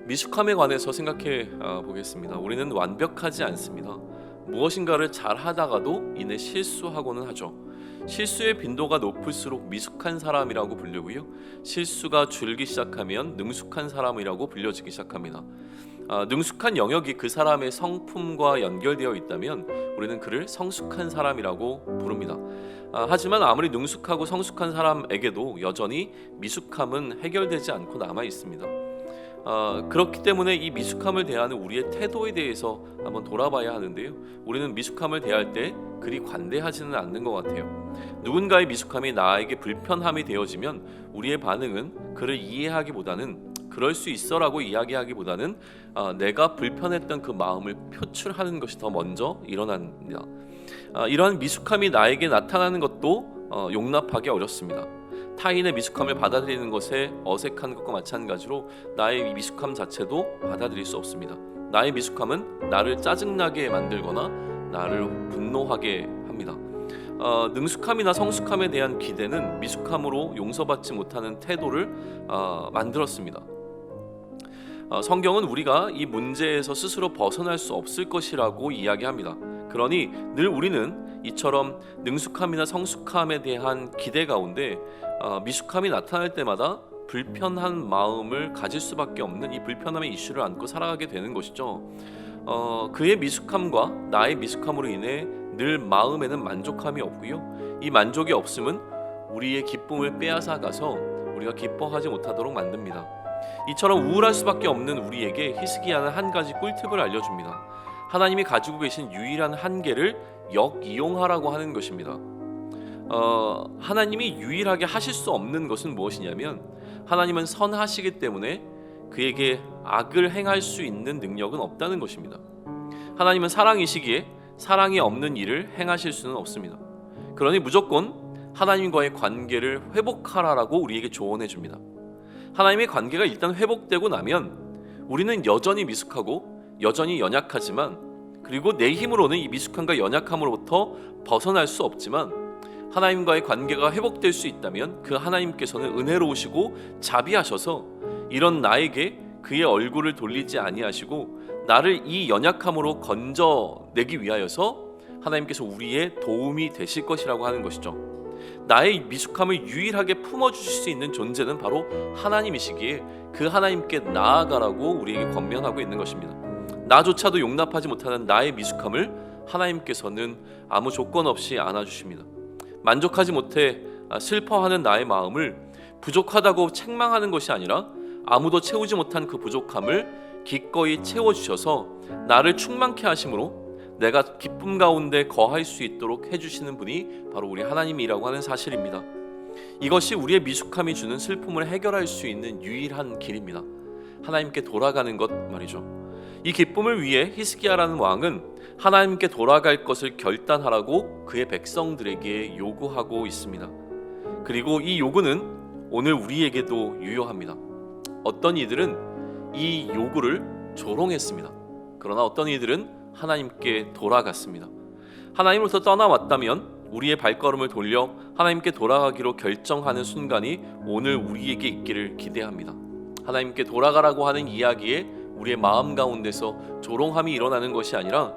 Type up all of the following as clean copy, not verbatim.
미숙함에 관해서 생각해 보겠습니다. 우리는 완벽하지 않습니다. 무엇인가를 잘 하다가도 이내 실수하고는 하죠. 실수의 빈도가 높을수록 미숙한 사람이라고 불리고요. 실수가 줄기 시작하면 능숙한 사람이라고 불려지기 시작합니다. 능숙한 영역이 그 사람의 성품과 연결되어 있다면 우리는 그를 성숙한 사람이라고 부릅니다. 하지만 아무리 능숙하고 성숙한 사람에게도 여전히 미숙함은 해결되지 않고 남아 있습니다. 그렇기 때문에 이 미숙함을 대하는 우리의 태도에 대해서 한번 돌아봐야 하는데요. 우리는 미숙함을 대할 때 그리 관대하지는 않는 것 같아요. 누군가의 미숙함이 나에게 불편함이 되어지면 우리의 반응은 그를 이해하기보다는 그럴 수 있어라고 이야기하기보다는 내가 불편했던 그 마음을 표출하는 것이 더 먼저 일어납니다. 이러한 미숙함이 나에게 나타나는 것도 용납하기 어렵습니다. 타인의 미숙함을 받아들이는 것에 어색한 것과 마찬가지로 나의 미숙함 자체도 받아들일 수 없습니다. 나의 미숙함은 나를 짜증나게 만들거나 나를 분노하게 합니다. 능숙함이나 성숙함에 대한 기대는 미숙함으로 용서받지 못하는 태도를 만들었습니다. 성경은 우리가 이 문제에서 스스로 벗어날 수 없을 것이라고 이야기합니다. 그러니 늘 우리는 이처럼 능숙함이나 성숙함에 대한 기대 가운데 미숙함이 나타날 때마다 불편한 마음을 가질 수밖에 없는 이 불편함의 이슈를 안고 살아가게 되는 것이죠. 그의 미숙함과 나의 미숙함으로 인해 늘 마음에는 만족함이 없고요. 이 만족이 없음은 우리의 기쁨을 빼앗아 가서 우리가 기뻐하지 못하도록 만듭니다. 이처럼 우울할 수밖에 없는 우리에게 히스기야는 한 가지 꿀팁을 알려줍니다. 하나님이 가지고 계신 유일한 한계를 역이용하라고 하는 것입니다. 하나님이 유일하게 하실 수 없는 것은 무엇이냐면 하나님은 선하시기 때문에 그에게 악을 행할 수 있는 능력은 없다는 것입니다. 하나님은 사랑이시기에 사랑이 없는 일을 행하실 수는 없습니다. 그러니 무조건 하나님과의 관계를 회복하라라고 우리에게 조언해 줍니다. 하나님의 관계가 일단 회복되고 나면 우리는 여전히 미숙하고 여전히 연약하지만 그리고 내 힘으로는 이 미숙함과 연약함으로부터 벗어날 수 없지만 하나님과의 관계가 회복될 수 있다면 그 하나님께서는 은혜로우시고 자비하셔서 이런 나에게 그의 얼굴을 돌리지 아니하시고 나를 이 연약함으로 건져내기 위하여서 하나님께서 우리의 도움이 되실 것이라고 하는 것이죠. 나의 미숙함을 유일하게 품어주실 수 있는 존재는 바로 하나님이시기에 그 하나님께 나아가라고 우리에게 권면하고 있는 것입니다. 나조차도 용납하지 못하는 나의 미숙함을 하나님께서는 아무 조건 없이 안아주십니다. 만족하지 못해 슬퍼하는 나의 마음을 부족하다고 책망하는 것이 아니라 아무도 채우지 못한 그 부족함을 기꺼이 채워주셔서 나를 충만케 하심으로 내가 기쁨 가운데 거할 수 있도록 해주시는 분이 바로 우리 하나님이라고 하는 사실입니다. 이것이 우리의 미숙함이 주는 슬픔을 해결할 수 있는 유일한 길입니다. 하나님께 돌아가는 것 말이죠. 이 기쁨을 위해 히스기야라는 왕은 하나님께 돌아갈 것을 결단하라고 그의 백성들에게 요구하고 있습니다. 그리고 이 요구는 오늘 우리에게도 유효합니다. 어떤 이들은 이 요구를 조롱했습니다. 그러나 어떤 이들은 하나님께 돌아갔습니다. 하나님으로부터 떠나왔다면 우리의 발걸음을 돌려 하나님께 돌아가기로 결정하는 순간이 오늘 우리에게 있기를 기대합니다. 하나님께 돌아가라고 하는 이야기에 우리의 마음 가운데서 조롱함이 일어나는 것이 아니라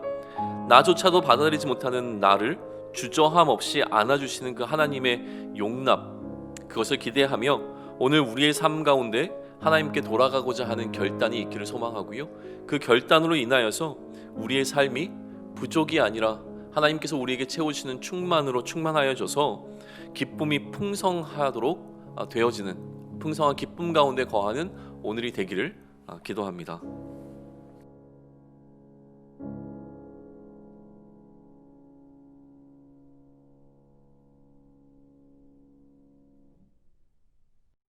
나조차도 받아들이지 못하는 나를 주저함 없이 안아주시는 그 하나님의 용납, 그것을 기대하며 오늘 우리의 삶 가운데 하나님께 돌아가고자 하는 결단이 있기를 소망하고요. 그 결단으로 인하여서 우리의 삶이 부족이 아니라 하나님께서 우리에게 채우시는 충만으로 충만하여져서 기쁨이 풍성하도록 되어지는 풍성한 기쁨 가운데 거하는 오늘이 되기를 기도합니다.